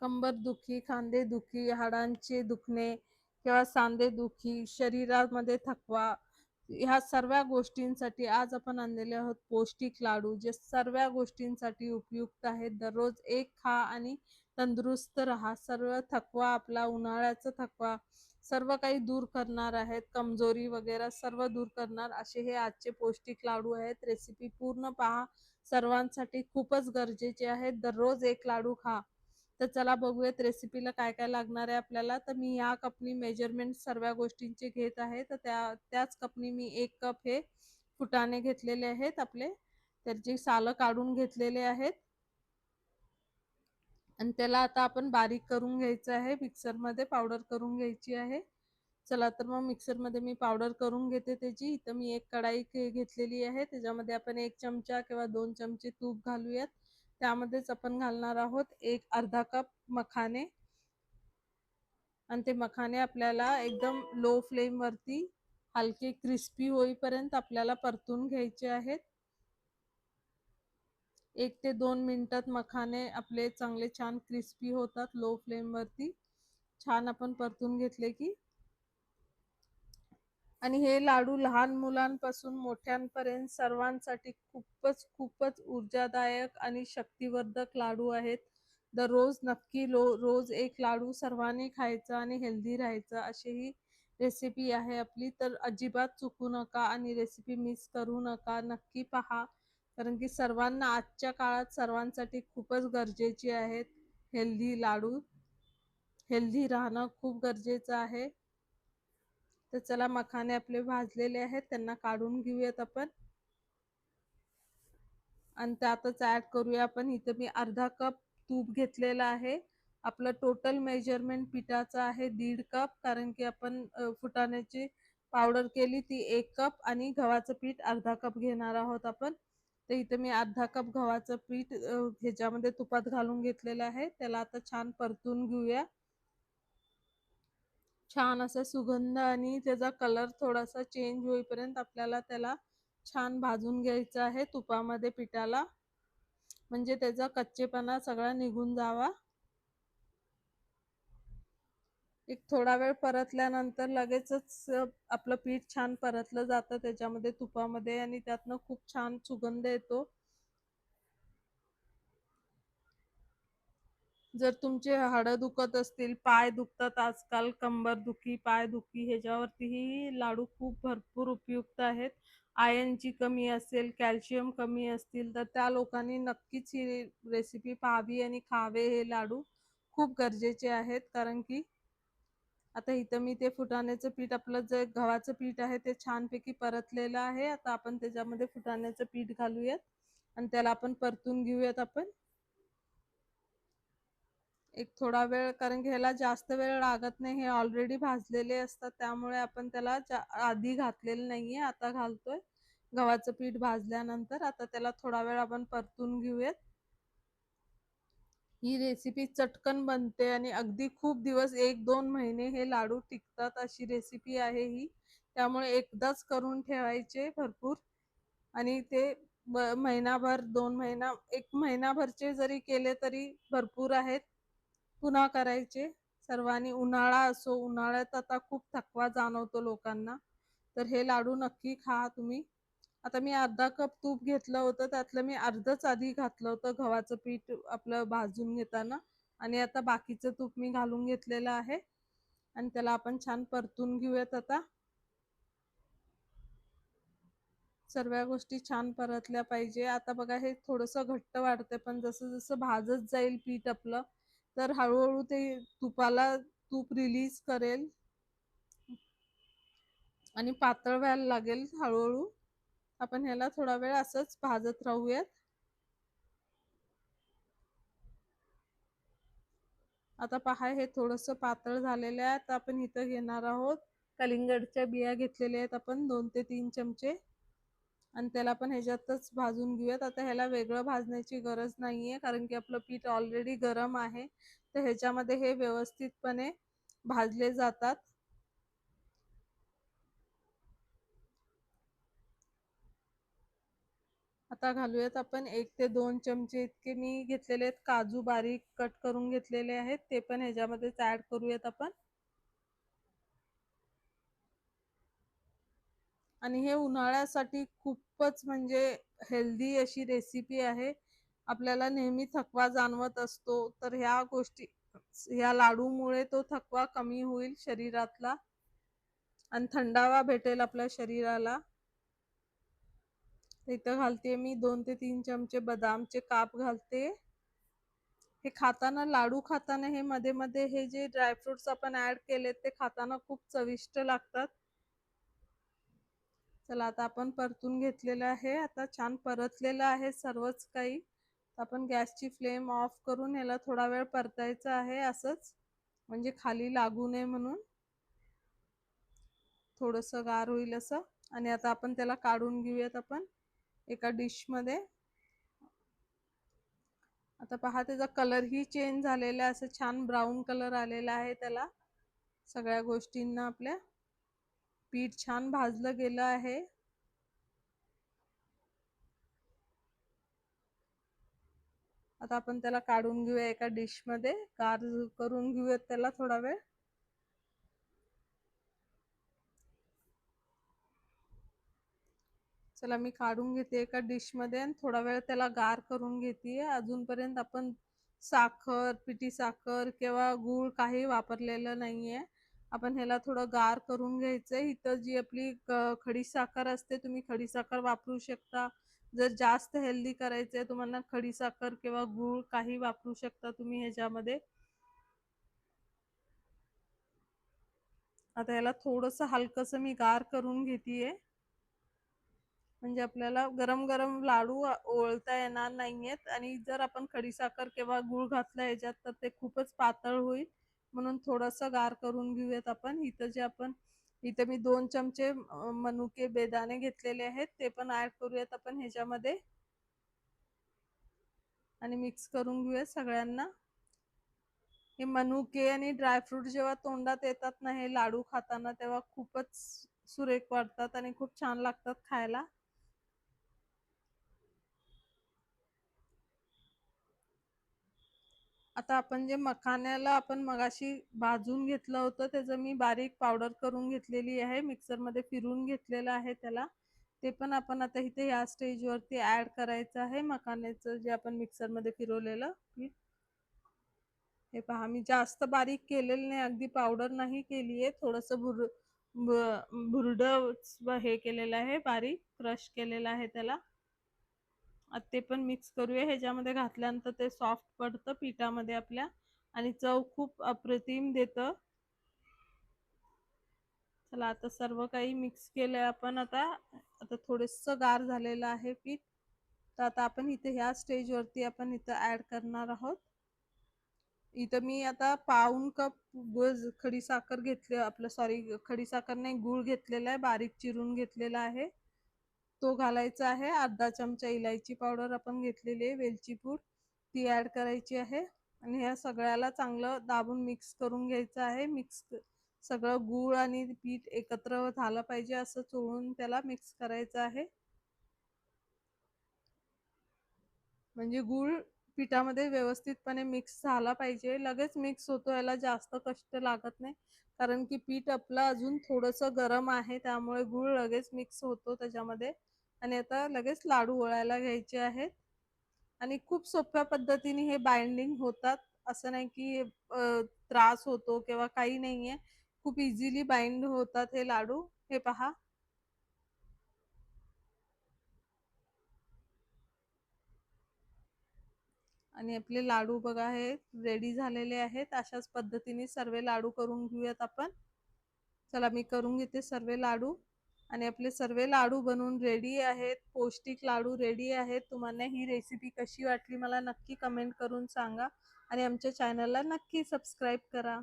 कंबरदुखी, खांदेदुखी, हाडांचे दुखणे किंवा सांधेदुखी, शरीरामध्ये थकवा, ह्या सर्व गोष्टींसाठी आज आपण आणलेले आहोत पौष्टिक लाडू, जे सर्व गोष्टींसाठी उपयुक्त आहेत. दररोज एक खा आणि तंदुरुस्त राहा. सर्व थकवा, आपला उन्हाळ्याचा थकवा सर्व काही दूर करणार आहेत. कमजोरी वगैरे सर्व दूर करणार असे हे आजचे पौष्टिक लाडू आहेत. रेसिपी पूर्ण पहा, सर्वांसाठी खूपच गरजेचे आहेत. दररोज एक लाडू खा. तर चला बघूयात रेसिपीला काय काय लागणार आहे आपल्याला. तर मी या कपनी मेजरमेंट सर्व गोष्टींचे घेत आहे. तर त्याच कपनी मी 1 कप हे फुटाणे घेतलेले आहेत आपले, त्याची सालं काढून घेतलेले आहेत आणि त्याला आता आपण बारीक करून घ्यायचं आहे. मिक्सरमध्ये पावडर करून घ्यायची आहे. चला तर मग मिक्सरमध्ये मी पावडर करून घेते त्याची. इथं मी एक कढाई घेतलेली आहे. त्याच्यामध्ये आपण 1 चमचा किंवा 2 चमचे तूप घालूयात. त्यामध्येच आपण घालणार आहोत अर्धा कप मखाने आणि ते मखाने आपल्याला एकदम लो फ्लेम वरती हलके क्रिस्पी होईपर्यंत आपल्याला परतून घ्यायचे आहेत. 1 ते 2 मिनिटात मखाने आपले चांगले छान क्रिस्पी होतात लो फ्लेम वरती. छान आपण परतून घेतले की, आणि हे लाडू लहान मुलांपासून मोठ्यांपर्यंत सर्वांसाठी खूपच खूपच ऊर्जादायक आणि शक्तिवर्धक लाडू आहेत. दररोज नक्की रोज एक लाडू सर्वांनी खायचा आणि हेल्दी राहायचं, अशी ही रेसिपी आहे आपली. तर अजिबात चुकू नका आणि रेसिपी मिस करू नका. नक्की पहा, कारण की सर्वांना आजच्या काळात सर्वांसाठी खूपच गरजेची आहेत हेल्दी लाडू. हेल्दी राहणं खूप गरजेचं आहे. तर चला, मखाने आपले भाजलेले आहेत, त्यांना काढून घेऊयात आपण आणि त्यातच ऍड करूया आपण. इथं मी अर्धा कप तूप घेतलेला आहे. आपलं टोटल मेजरमेंट पिठाचं आहे 1.5 कप, कारण की आपण फुटाण्याची पावडर केली ती 1 कप आणि गव्हाचं पीठ अर्धा कप घेणार आहोत आपण. तर इथं मी अर्धा कप गव्हाचं पीठ ह्याच्यामध्ये तुपात घालून घेतलेलं आहे. त्याला आता छान परतून घेऊया. छान असा सुगंध आणि त्याचा कलर थोडासा चेंज होईपर्यंत आपल्याला त्याला छान भाजून घ्यायचं आहे तुपामध्ये पिठाला, म्हणजे त्याचा कच्चेपणा सगळा निघून जावा. एक थोडा वेळ परतल्यानंतर लगेचच आपलं पीठ छान परतलं जातं त्याच्यामध्ये तुपामध्ये आणि त्यातनं खूप छान सुगंध येतो. जर तुमचे हाडं दुखत असतील, पाय दुखतात आजकाल, कंबर दुखी, पाय दुखी, ह्याच्यावरतीही लाडू खूप भरपूर उपयुक्त आहेत. आयर्नची कमी असेल, कॅल्शियम कमी असतील, तर त्या लोकांनी नक्कीच ही रेसिपी पाहावी आणि खावे. हे लाडू खूप गरजेचे आहेत, कारण की आता इथं मी ते फुटाण्याचं पीठ, आपलं जे गव्हाचं पीठ आहे ते छानपैकी परतलेलं आहे. आता आपण त्याच्यामध्ये फुटाण्याचं पीठ घालूयात आणि त्याला आपण परतून घेऊयात आपण एक थोडा वेळ, कारण की ह्याला जास्त वेळ लागत नाही. हे ऑलरेडी भाजलेले असतात, त्यामुळे आपण त्याला आधी घातलेलं नाहीये, आता घालतोय गव्हाचं पीठ भाजल्यानंतर. आता त्याला थोडा वेळ आपण परतून घेऊयात. ही रेसिपी चटकन बनते आणि अगदी खूप दिवस, 1-2 महिने हे लाडू टिकतात अशी रेसिपी आहे ही. त्यामुळे एकदाच करून ठेवायचे भरपूर आणि ते महिनाभर, 2 महिना, 1 महिनाभरचे जरी केले तरी भरपूर आहेत. पुन्हा करायचे सर्वांनी. उन्हाळा असो, उन्हाळ्यात आता खूप थकवा जाणवतो लोकांना, तर हे लाडू नक्की खा तुम्ही. आता मी अर्धा कप तूप घेतलं होतं, त्यातलं मी अर्धच आधी घातलं होतं गव्हाचं पीठ आपलं भाजून घेताना, आणि आता बाकीचं तूप मी घालून घेतलेलं आहे आणि त्याला आपण छान परतून घेऊयात. आता सर्व गोष्टी छान परतल्या पाहिजे. आता बघा, हे थोडंसं घट्ट वाटतंय, पण जसं जसं भाजत जाईल पीठ आपलं, तर हळूहळू ते तूप रिलीज करेल आणि पातळ व्हायला लागेल हळूहळू. आपण ह्याला थोडा वेळ असंच भाजत राहूयात. आता पहा, हे थोडंसं पातळ झालेलं आहे. आता आपण इथं घेणार आहोत कलिंगडच्या बिया घेतलेल्या आहेत आपण 2 ते 3 चमचे, आणि त्याला पण ह्याच्यातच भाजून घेऊयात. आता ह्याला वेगळं भाजण्याची गरज नाहीये, कारण की आपलं पीठ ऑलरेडी गरम आहे, तर ह्याच्यामध्ये हे व्यवस्थितपणे भाजले जातात. आता घालूयात आपण 1 ते 2 चमचे इतके मी घेतलेले आहेत काजू, बारीक कट करून घेतलेले आहेत, ते पण ह्याच्यामध्येच ऍड करूयात आपण. आणि हे उन्हाळ्यासाठी खूपच म्हणजे हेल्दी अशी रेसिपी आहे. आपल्याला नेहमी थकवा जाणवत असतो, तर ह्या गोष्टी, ह्या लाडूमुळे तो थकवा कमी होईल शरीरातला आणि थंडावा भेटेल आपल्या शरीराला. इथं घालते मी 2 ते 3 चमचे बदामचे काप घालते. हे खाताना, लाडू खाताना हे मध्ये मध्ये हे जे ड्रायफ्रुट्स आपण ऍड केले ते खाताना खूप चविष्ट लागतात. चला आता आपण परतून घेतलेलं आहे. आता छान परतलेलं आहे सर्वच काही. आपण गॅसची फ्लेम ऑफ करून ह्याला थोडा वेळ परतायचं आहे असंच, म्हणजे खाली लागू नये म्हणून. थोडंसं गार होईल असं. आणि आता आपण त्याला काढून घेऊयात आपण एका डिश मध्ये. आता पहा त्याचा कलर ही चेंज झालेला आहे, असं छान ब्राऊन कलर आलेला आहे त्याला. सगळ्या गोष्टींना आपल्या पीठ छान भाजलं गेलं आहे. आता आपण त्याला काढून घेऊया एका डिश मध्ये, गार करून घेऊयात त्याला थोडा वेळ. चला मी काढून घेते एका डिश मध्ये आणि थोडा वेळ त्याला गार करून घेते. अजूनपर्यंत आपण साखर, पिठी साखर किंवा गूळ काही वापरलेलं नाहीये. आपण ह्याला थोडं गार करून घ्यायचंय. इथं जी आपली खडी साखर असते, तुम्ही खडी साखर वापरू शकता. जर जास्त हेल्दी करायचंय तुम्हाला, खडी साखर किंवा गूळ काही वापरू शकता तुम्ही ह्याच्यामध्ये. आता याला थोडंसं हलकस मी गार करून घेतीये, म्हणजे आपल्याला गरम गरम लाडू ओळता येणार नाहीयेत. आणि जर आपण खडीसाखर किंवा गूळ घातला ह्याच्यात तर ते खूपच पातळ होईल, म्हणून थोडंसं गार करून घेऊयात आपण. इथं मी 2 चमचे मनुके बेदाणे घेतलेले आहेत, ते पण ऍड करूयात आपण ह्याच्यामध्ये आणि मिक्स करून घेऊयात सगळ्यांना. हे मनुके आणि ड्रायफ्रूट जेव्हा तोंडात येतात ना, हे लाडू खाताना, तेव्हा खूपच सुरेख वाटतात आणि खूप छान लागतात खायला. आता आपण जे मखाण्याला आपण मगाशी भाजून घेतलं होतं, त्याचं मी बारीक पावडर करून घेतलेली आहे, मिक्सर मध्ये फिरून घेतलेलं आहे त्याला. ते पण आपण आता इथे या स्टेज वरती ऍड करायचं आहे, मखाण्याचं जे आपण मिक्सर मध्ये फिरवलेलं पीठ. हे पहा मी जास्त बारीक केलेलं नाही, अगदी पावडर नाही केलीये, थोडस भुरड हे केलेलं आहे, बारीक क्रश केलेलं आहे त्याला. आता ते पण मिक्स करूया. ह्याच्यामध्ये घातल्यानंतर ते सॉफ्ट पडतं पिठामध्ये आपल्या आणि चव खूप अप्रतिम देतं. चला आता सर्व काही मिक्स केलंय आपण. आता आता थोडंसं गार झालेलं आहे पीठ. तर आता आपण इथे ह्या स्टेज वरती आपण इथं ऍड करणार आहोत. इथं मी आता पाऊण कप खडी साखर घेतली, आपलं सॉरी खडी साखर नाही, गूळ घेतलेला आहे, बारीक चिरून घेतलेला आहे, तो घालायचा आहे. अर्धा चमचा इलायची पावडर आपण घेतलेली आहे, वेलची पूड ती ऍड करायची आहे. आणि ह्या सगळ्याला चांगलं दाबून मिक्स करून घ्यायचं आहे. सगळं गूळ आणि पीठ एकत्र झालं पाहिजे असं चोळून त्याला मिक्स करायचं आहे. म्हणजे गूळ पिठामध्ये व्यवस्थितपणे मिक्स झाला पाहिजे. लगेच मिक्स होतो, याला जास्त कष्ट लागत नाही, कारण की पीठ आपलं अजून थोडंसं गरम आहे, त्यामुळे गूळ लगेच मिक्स होतो त्याच्यामध्ये. आणि आता लगेच लाडू वळायला घ्यायचे आहेत. आणि खूप सोप्या पद्धतीने हे बाइंडिंग होतात, असं नाही की त्रास होतो किंवा काही नाहीये. खूप इझिली बाइंड होतात हे लाडू. हे पहा. आणि आपले लाडू बघा हे रेडी झालेले आहेत. अशाच पद्धतीने सर्व लाडू करून घेऊयात आपण. चला मी करून घेते सर्व लाडू. आणि आपले सर्व लाडू बनवून रेडी आहेत, पौष्टिक लाडू रेडी आहेत. तुम्हाला ही रेसिपी कशी वाटली मला नक्की कमेंट करून सांगा आणि आमच्या चॅनलला नक्की सबस्क्राईब करा.